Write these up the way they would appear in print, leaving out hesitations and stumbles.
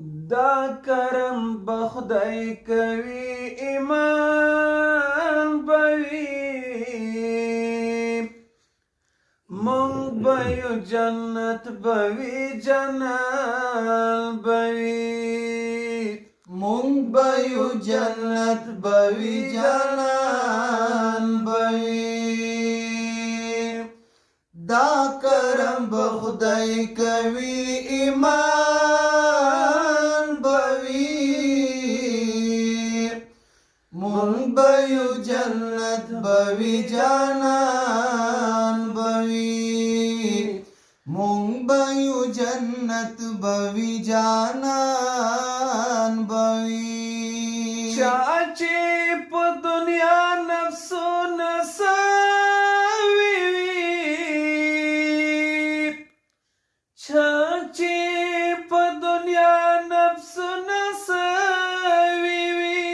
دا کرم بخدای کوي ایمان بوي مونږ به یو جنت بوي جنان بوي مونږ به یو جنت بوي جنان بوي دا کرم بخدای کوي ایمان بوي مونږ به یو جنت بوي جنان بوي مونږ به یو جنت بوي جنان بوي چا چې په دنیا نفسونه چا چې په دنیا نفسونه سوي وي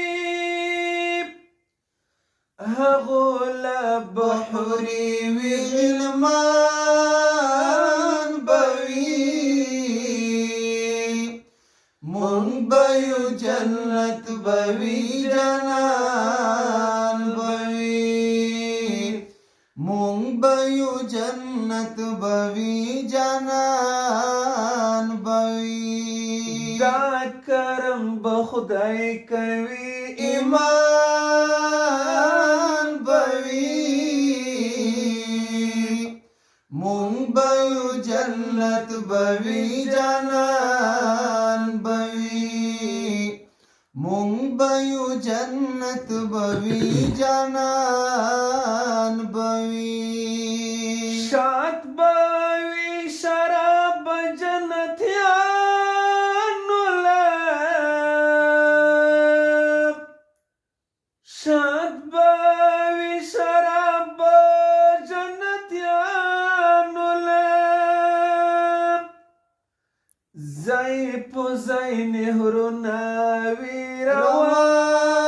هغو له بحوري وي غلمان بوي مونږ به یو جنت بوي جنان بوي مونږ به یو جنت بوي جنان بوي دا کرم بخدای کوي ایمان بوي مونږ به یو جنت بوي جنان بوي مونږ به یو جنت بوي جنان بوي شات بوي شراب جنتیانو له شات بوي شراب جنتیانو له زای په زای نهرونه وي روان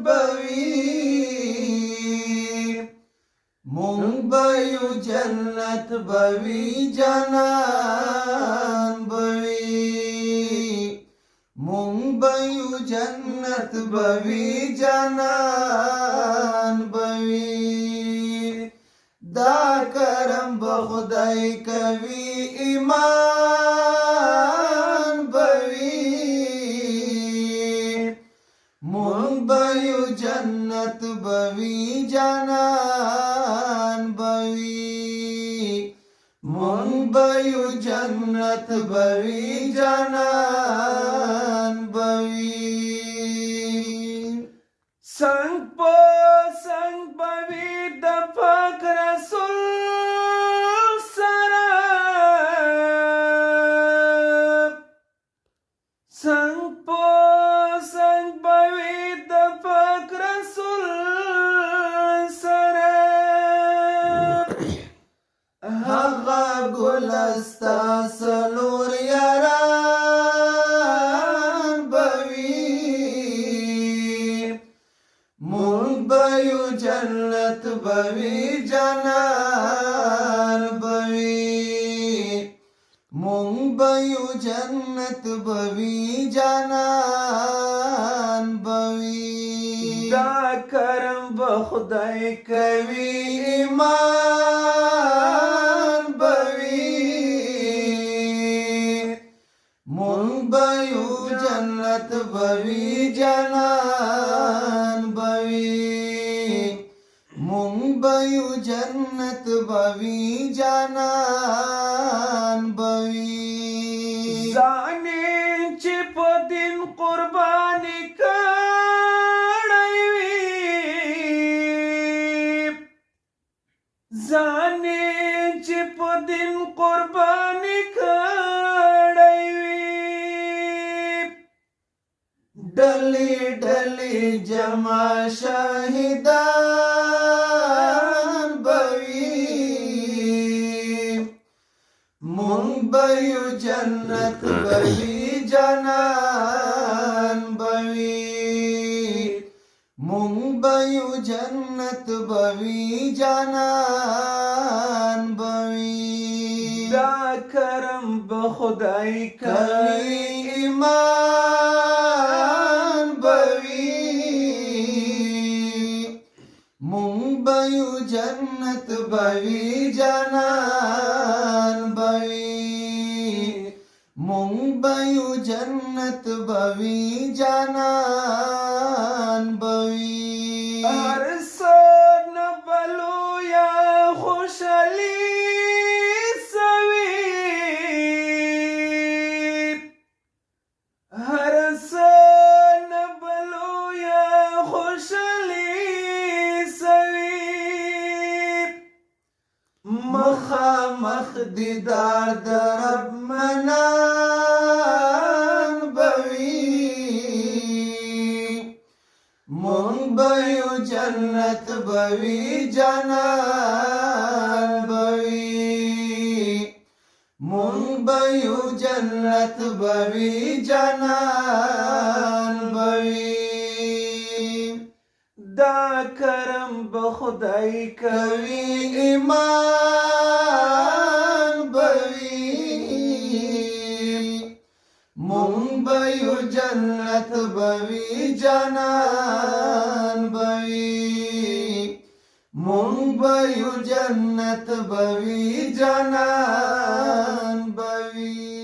بوي مونږ به یو جنت بوي جنان بوي مونږ به یو جنت بوي جنان بوي دا کرم بخدای کوي ایمان بوي مونږ به یو جنت بوي جنان بوي مونږ به یو جنت بوي جنان بوي څنګ په څنګ بوي د پاک رسول سره څنګ په څنګ بوي د پاک رسول سره هغه ګلستا سلور یاران بوي مونږ به یو جنت بوي جنان بوي مونږ به یو جنت بوي جنان بوي دا کرم بخدای کوي ایمان بوي مونږ به یو جنت بوي جنان بوي مونږ به یو جنت بوي جنان بوي ځانې چې په دین قرباني کړی وي ځانې چې په دین قرباني کړی وي ډلې ډلې جمع شاهدان بوي مونږ به یو جنت بوي جنان بوي مونږ به یو جنت بوي جنان بوي دا کرم بخو خدای کوي ایمان بوي مونږ به یو جنت بوي جانان بوي مونږ به یو جنت بوي جانان بوي هر سن بلو یا خوشالی سوی هر سن بلو یا خوشالی سوی مخامخ دیدار در رب منان بوي مونږ به یو جنت بوي جانان بوي مونږ به یو جنت بوي جانان بوي دا کرم به خدای کوي ایمان بوي مونږ به یو جنت بوي جانان بوي مونږ به یو جنت بوي جانان بوي